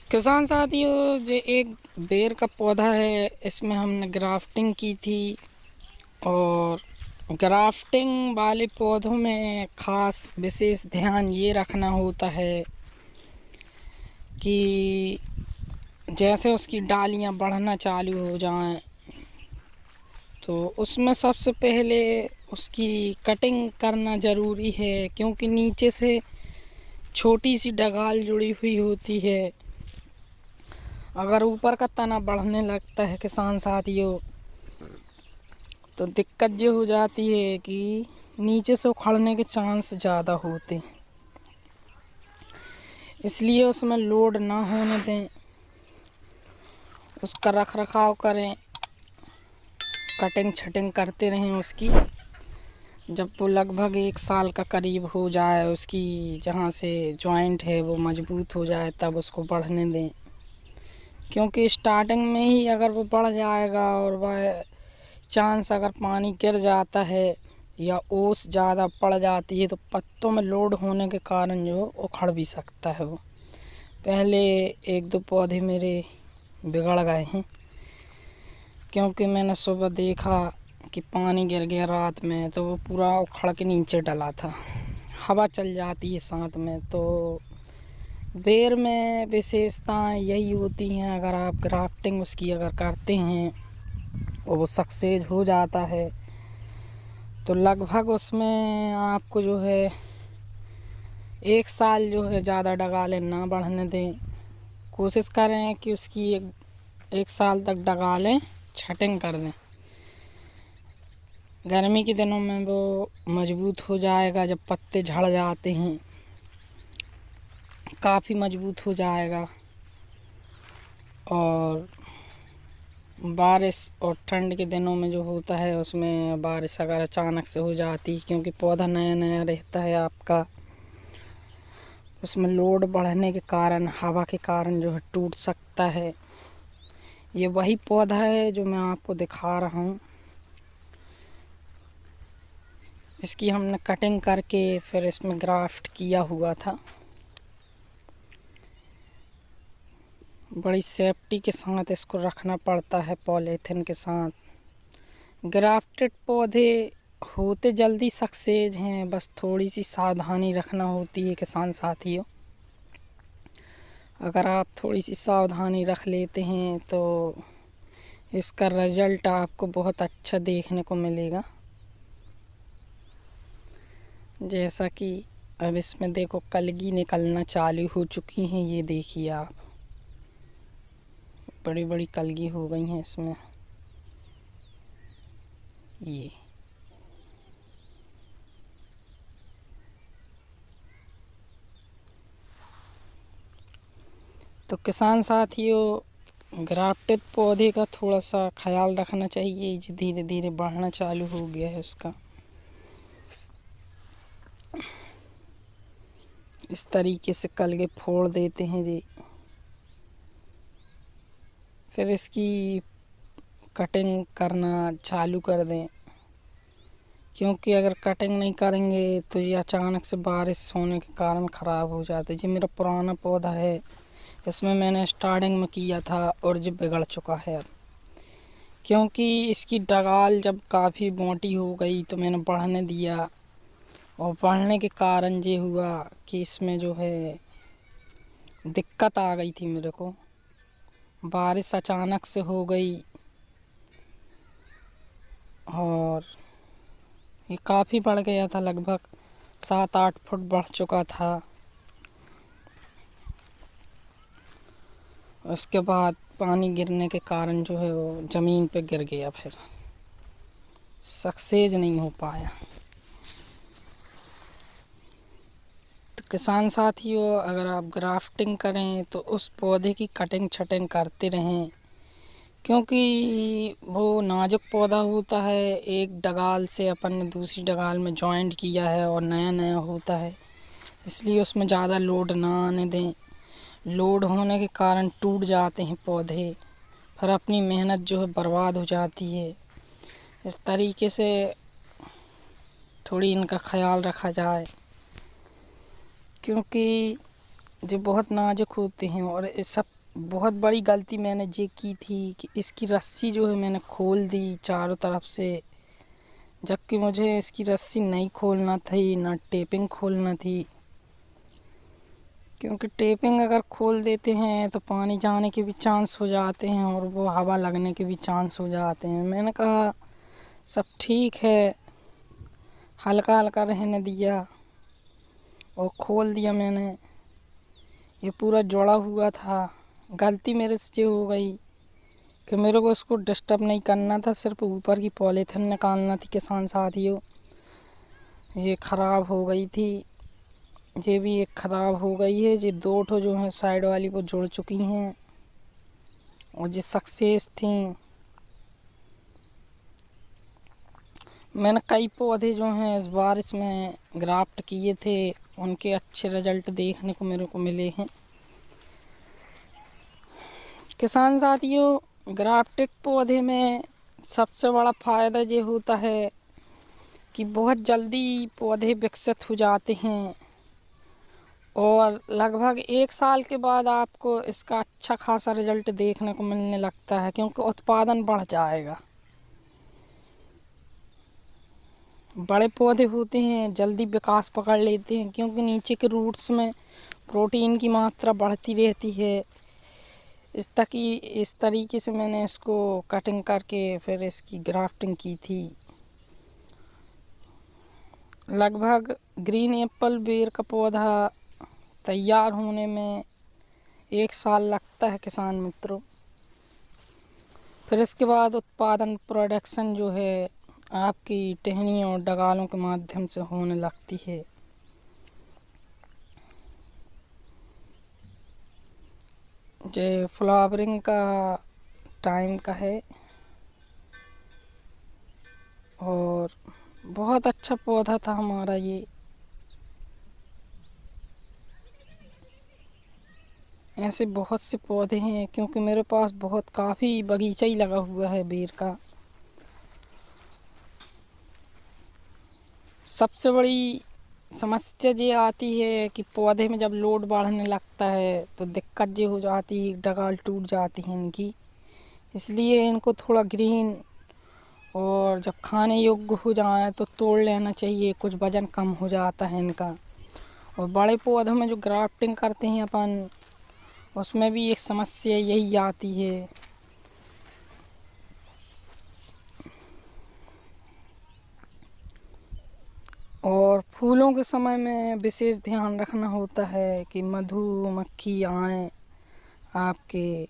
किसान साथियों, जो एक बेर का पौधा है, इसमें हमने ग्राफ्टिंग की थी। और ग्राफ्टिंग वाले पौधों में ख़ास विशेष ध्यान ये रखना होता है कि जैसे उसकी डालियाँ बढ़ना चालू हो जाएं, तो उसमें सबसे पहले उसकी कटिंग करना ज़रूरी है, क्योंकि नीचे से छोटी सी डगाल जुड़ी हुई होती है। अगर ऊपर का तना बढ़ने लगता है किसान साथियों, तो दिक्कत ये हो जाती है कि नीचे से उखड़ने के चांस ज़्यादा होते हैं। इसलिए उसमें लोड ना होने दें, उसका रख रखाव करें, कटिंग छटिंग करते रहें उसकी। जब वो लगभग 1 साल का करीब हो जाए, उसकी जहाँ से जॉइंट है वो मजबूत हो जाए, तब उसको बढ़ने दें। क्योंकि स्टार्टिंग में ही अगर वो बढ़ जाएगा और वह चांस अगर पानी गिर जाता है या ओस ज़्यादा पड़ जाती है, तो पत्तों में लोड होने के कारण जो उखड़ भी सकता है। वो पहले 1-2 पौधे मेरे बिगड़ गए हैं, क्योंकि मैंने सुबह देखा कि पानी गिर गया रात में, तो वो पूरा उखड़ के नीचे डला था। हवा चल जाती है साथ में। तो बेर में विशेषताएं यही होती हैं, अगर आप ग्राफ्टिंग उसकी अगर करते हैं और वो सक्सेस हो जाता है, तो लगभग उसमें आपको जो है 1 साल जो है ज़्यादा डगालें ना बढ़ने दें। कोशिश करें कि उसकी 1 साल तक डगालें छटिंग कर दें। गर्मी के दिनों में वो मजबूत हो जाएगा, जब पत्ते झड़ जाते हैं काफ़ी मजबूत हो जाएगा। और बारिश और ठंड के दिनों में जो होता है, उसमें बारिश अगर अचानक से हो जाती है, क्योंकि पौधा नया नया रहता है आपका, उसमें लोड बढ़ने के कारण, हवा के कारण जो है टूट सकता है। ये वही पौधा है जो मैं आपको दिखा रहा हूँ। इसकी हमने कटिंग करके फिर इसमें ग्राफ्ट किया हुआ था। बड़ी सेफ्टी के साथ इसको रखना पड़ता है, पॉलीथिन के साथ। ग्राफ्टेड पौधे होते जल्दी सक्सेस हैं, बस थोड़ी सी सावधानी रखना होती है किसान साथियों। अगर आप थोड़ी सी सावधानी रख लेते हैं तो इसका रिज़ल्ट आपको बहुत अच्छा देखने को मिलेगा। जैसा कि अब इसमें देखो कलगी निकलना चालू हो चुकी हैं, ये देखिए आप, बड़ी बड़ी कलगी हो गई हैं इसमें। ये तो किसान साथियों, ग्राफ्टेड पौधे का थोड़ा सा ख्याल रखना चाहिए। जो धीरे धीरे बढ़ना चालू हो गया है उसका, इस तरीके से कलगे फोड़ देते हैं जी। फिर इसकी कटिंग करना चालू कर दें, क्योंकि अगर कटिंग नहीं करेंगे तो ये अचानक से बारिश होने के कारण ख़राब हो जाते हैं। ये मेरा पुराना पौधा है, इसमें मैंने स्टार्टिंग में किया था और ये बिगड़ चुका है अब। क्योंकि इसकी डगाल जब काफ़ी मोटी हो गई तो मैंने बढ़ने दिया, और बढ़ने के कारण ये हुआ कि इसमें जो है दिक्कत आ गई थी मेरे को। बारिश अचानक से हो गई और ये काफ़ी बढ़ गया था, लगभग 7-8 फुट बढ़ चुका था। उसके बाद पानी गिरने के कारण जो है वो ज़मीन पे गिर गया, फिर सक्सेस नहीं हो पाया। तो किसान साथियों, अगर आप ग्राफ्टिंग करें तो उस पौधे की कटिंग छटिंग करते रहें, क्योंकि वो नाजुक पौधा होता है। एक डगाल से अपन ने दूसरी डगाल में जॉइंट किया है और नया नया होता है, इसलिए उसमें ज़्यादा लोड ना आने दें। लोड होने के कारण टूट जाते हैं पौधे, फिर अपनी मेहनत जो है बर्बाद हो जाती है। इस तरीके से थोड़ी इनका ख्याल रखा जाए, क्योंकि जो बहुत नाजुक होते हैं और इस सब बहुत बड़ी गलती मैंने ये की थी कि इसकी रस्सी जो है मैंने खोल दी चारों तरफ से, जबकि मुझे इसकी रस्सी नहीं खोलना थी, ना टेपिंग खोलना थी। क्योंकि टेपिंग अगर खोल देते हैं तो पानी जाने के भी चांस हो जाते हैं और वो हवा लगने के भी चांस हो जाते हैं। मैंने कहा सब ठीक है, हल्का हल्का रहने दिया और खोल दिया मैंने। ये पूरा जुड़ा हुआ था। गलती मेरे से ये हो गई कि मेरे को इसको डिस्टर्ब नहीं करना था, सिर्फ ऊपर की पॉलीथिन निकालना थी। किसान साथियों, ये ख़राब हो गई थी। ये भी एक ख़राब हो गई है। ये दो ठो जो हैं साइड वाली वो जुड़ चुकी हैं और ये सक्सेस थी। मैंने कई पौधे जो हैं इस बार इसमें ग्राफ्ट किए थे, उनके अच्छे रिजल्ट देखने को मेरे को मिले हैं। किसान साथियों, ग्राफ्टेड पौधे में सबसे बड़ा फ़ायदा ये होता है कि बहुत जल्दी पौधे विकसित हो जाते हैं और लगभग 1 साल के बाद आपको इसका अच्छा खासा रिजल्ट देखने को मिलने लगता है, क्योंकि उत्पादन बढ़ जाएगा। बड़े पौधे होते हैं जल्दी विकास पकड़ लेते हैं, क्योंकि नीचे के रूट्स में प्रोटीन की मात्रा बढ़ती रहती है। इस तरीके से मैंने इसको कटिंग करके फिर इसकी ग्राफ्टिंग की थी। लगभग ग्रीन एप्पल बेर का पौधा तैयार होने में 1 साल लगता है किसान मित्रों। फिर इसके बाद उत्पादन प्रोडक्शन जो है आपकी टहनियों और डगालों के माध्यम से होने लगती है। ये फ्लावरिंग का टाइम का है और बहुत अच्छा पौधा था हमारा ये। ऐसे बहुत से पौधे हैं, क्योंकि मेरे पास काफ़ी बगीचा ही लगा हुआ है बेर का। सबसे बड़ी समस्या ये आती है कि पौधे में जब लोड बढ़ने लगता है तो दिक्कत ये हो जाती है, डगाल टूट जाती है इनकी। इसलिए इनको थोड़ा ग्रीन और जब खाने योग्य हो जाए तो तोड़ लेना चाहिए, कुछ वज़न कम हो जाता है इनका। और बड़े पौधों में जो ग्राफ्टिंग करते हैं अपन, उसमें भी एक समस्या यही आती है। और फूलों के समय में विशेष ध्यान रखना होता है कि मधुमक्खी आए आपके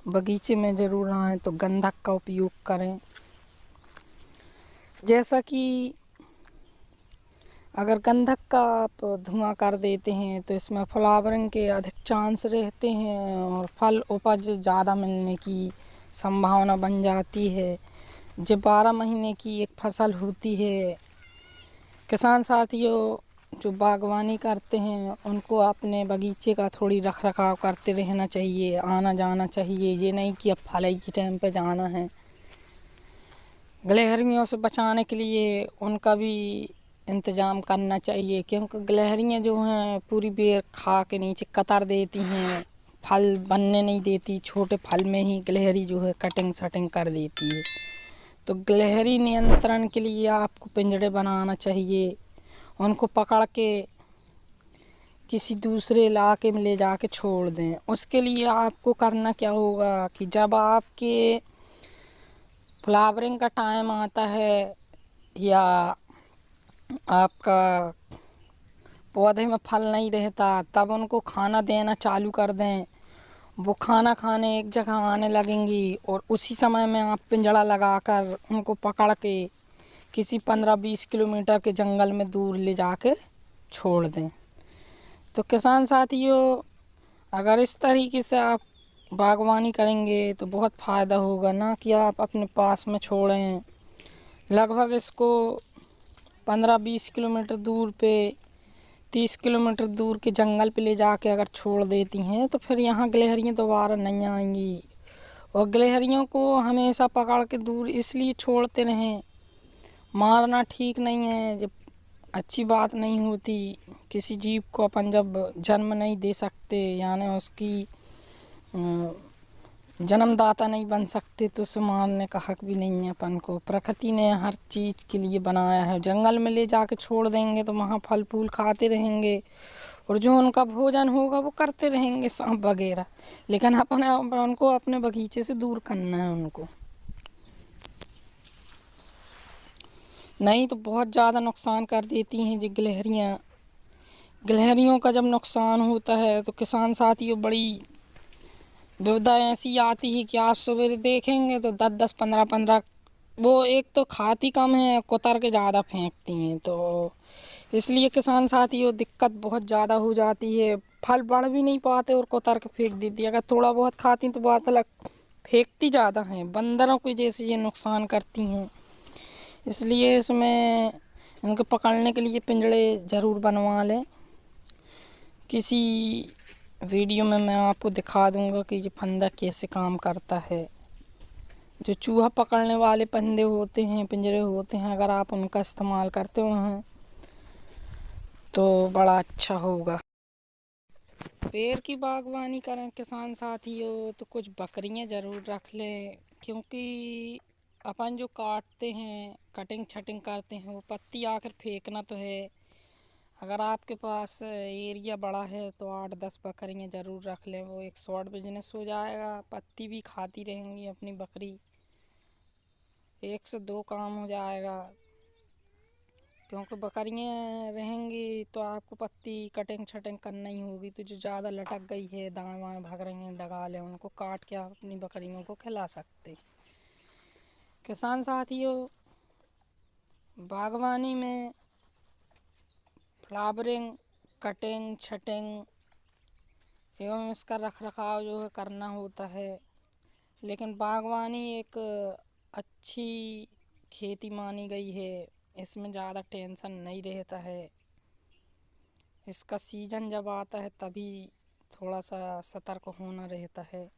बगीचे में ज़रूर आए तो गंधक का उपयोग करें। जैसा कि अगर गंधक का आप धुआं कर देते हैं तो इसमें फ्लावरिंग के अधिक चांस रहते हैं और फल उपज ज़्यादा मिलने की संभावना बन जाती है। जो 12 महीने की एक फसल होती है। किसान साथियों जो बागवानी करते हैं उनको अपने बगीचे का थोड़ी रख रखाव करते रहना चाहिए, आना जाना चाहिए। ये नहीं कि अब फल ही के टाइम पे जाना है। गिलहरियों से बचाने के लिए उनका भी इंतज़ाम करना चाहिए, क्योंकि गिलहरियाँ जो हैं पूरी बेर खा के नीचे कतर देती हैं, फल बनने नहीं देती। छोटे फल में ही गिलहरी जो है कटिंग शटिंग कर देती है। तो गिलहरी नियंत्रण के लिए आपको पिंजरे बनाना चाहिए। उनको पकड़ के किसी दूसरे इलाके में ले जाके छोड़ दें। उसके लिए आपको करना क्या होगा कि जब आपके फ्लावरिंग का टाइम आता है या आपका पौधे में फल नहीं रहता, तब उनको खाना देना चालू कर दें। वो खाना खाने एक जगह आने लगेंगी और उसी समय में आप पिंजड़ा लगाकर उनको पकड़ के किसी 15-20 किलोमीटर के जंगल में दूर ले जाके छोड़ दें। तो किसान साथियों, अगर इस तरीके से आप बागवानी करेंगे तो बहुत फ़ायदा होगा, ना कि आप अपने पास में छोड़ें। लगभग इसको 15-20 किलोमीटर दूर पे 30 किलोमीटर दूर के जंगल पे ले जाके अगर छोड़ देती हैं तो फिर यहाँ गिलहरियाँ दोबारा नहीं आएंगी। और गिलहरियों को हमेशा पकड़ के दूर इसलिए छोड़ते रहें, मारना ठीक नहीं है, जब अच्छी बात नहीं होती। किसी जीव को अपन जब जन्म नहीं दे सकते, यानी उसकी जन्मदाता नहीं बन सकते तो उसे मारने का हक भी नहीं है अपन को। प्रकृति ने हर चीज़ के लिए बनाया है। जंगल में ले जाके छोड़ देंगे तो वहाँ फल फूल खाते रहेंगे और जो उनका भोजन होगा वो करते रहेंगे, सांप वगैरह। लेकिन अपन उनको अपने बगीचे से दूर करना है उनको, नहीं तो बहुत ज़्यादा नुकसान कर देती हैं जी गिलहरियाँ। गिलहरियों का जब नुकसान होता है तो किसान साथियों बड़ी विपदा ऐसी आती है कि आप सवेरे देखेंगे तो 10-10, 15-15 वो एक तो खाती कम है, कुतर के ज़्यादा फेंकती हैं। तो इसलिए किसान साथियों दिक्कत बहुत ज़्यादा हो जाती है। फल बढ़ भी नहीं पाते और कुतर के फेंक देती है। अगर थोड़ा बहुत खाती तो बात अलग, फेंकती ज़्यादा हैं। बंदरों के जैसे ये नुकसान करती हैं। इसलिए इसमें इनको पकड़ने के लिए पिंजड़े ज़रूर बनवा लें। किसी वीडियो में मैं आपको दिखा दूंगा कि ये फंदा कैसे काम करता है। जो चूहा पकड़ने वाले फंदे होते हैं, पिंजरे होते हैं, अगर आप उनका इस्तेमाल करते हो तो बड़ा अच्छा होगा। पेड़ की बागवानी करें किसान साथियों तो कुछ बकरियां ज़रूर रख लें, क्योंकि अपन जो काटते हैं, कटिंग छटिंग करते हैं, वो पत्ती आकर फेंकना तो है। अगर आपके पास एरिया बड़ा है तो 8-10 बकरियां ज़रूर रख लें। वो एक शॉर्ट बिजनेस हो जाएगा, पत्ती भी खाती रहेंगी अपनी बकरी, 1 से 2 काम हो जाएगा। क्योंकि बकरियां रहेंगी तो आपको पत्ती कटिंग छटिंग करना ही होगी। तो जो ज़्यादा लटक गई है, दाएँ बाएँ भाग रही हैं, डगाल है, उनको काट के आप अपनी बकरियों को खिला सकते। किसान साथियों बागवानी में फ्लावरिंग, कटिंग छटिंग एवं इसका रख रखाव जो है करना होता है। लेकिन बागवानी एक अच्छी खेती मानी गई है। इसमें ज़्यादा टेंशन नहीं रहता है। इसका सीज़न जब आता है तभी थोड़ा सा सतर्क होना रहता है।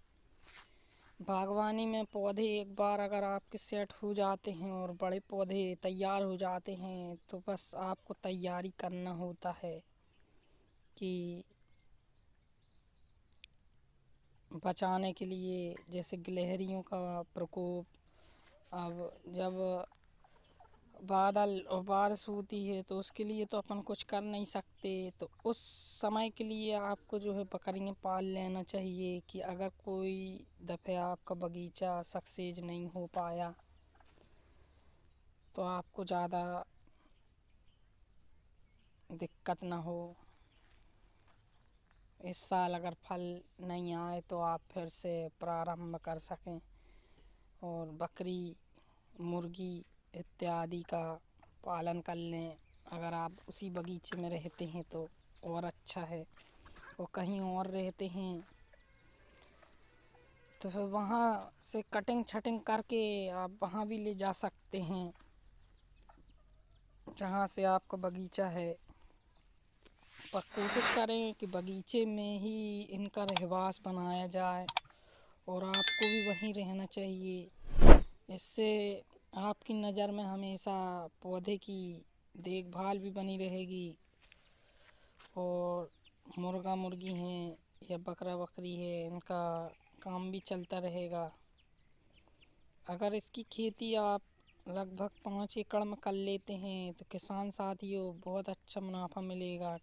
बागवानी में पौधे एक बार अगर आपके सेट हो जाते हैं और बड़े पौधे तैयार हो जाते हैं तो बस आपको तैयारी करना होता है कि बचाने के लिए। जैसे गिलहरियों का प्रकोप, अब जब बादल और बारिश होती है तो उसके लिए तो अपन कुछ कर नहीं सकते। तो उस समय के लिए आपको जो है बकरियां पाल लेना चाहिए कि अगर कोई दफ़े आपका बगीचा सक्सेस नहीं हो पाया तो आपको ज़्यादा दिक्कत ना हो। इस साल अगर फल नहीं आए तो आप फिर से प्रारंभ कर सकें और बकरी, मुर्गी इत्यादि का पालन कर लें। अगर आप उसी बगीचे में रहते हैं तो और अच्छा है, और कहीं और रहते हैं तो फिर वहाँ से कटिंग छटिंग करके आप वहाँ भी ले जा सकते हैं जहाँ से आपका बगीचा है। पर कोशिश करें कि बगीचे में ही इनका रहवास बनाया जाए और आपको भी वहीं रहना चाहिए। इससे आपकी नज़र में हमेशा पौधे की देखभाल भी बनी रहेगी और मुर्गा मुर्गी हैं या बकरा बकरी है, इनका काम भी चलता रहेगा। अगर इसकी खेती आप लगभग 5 एकड़ में कर लेते हैं तो किसान साथियों बहुत अच्छा मुनाफा मिलेगा।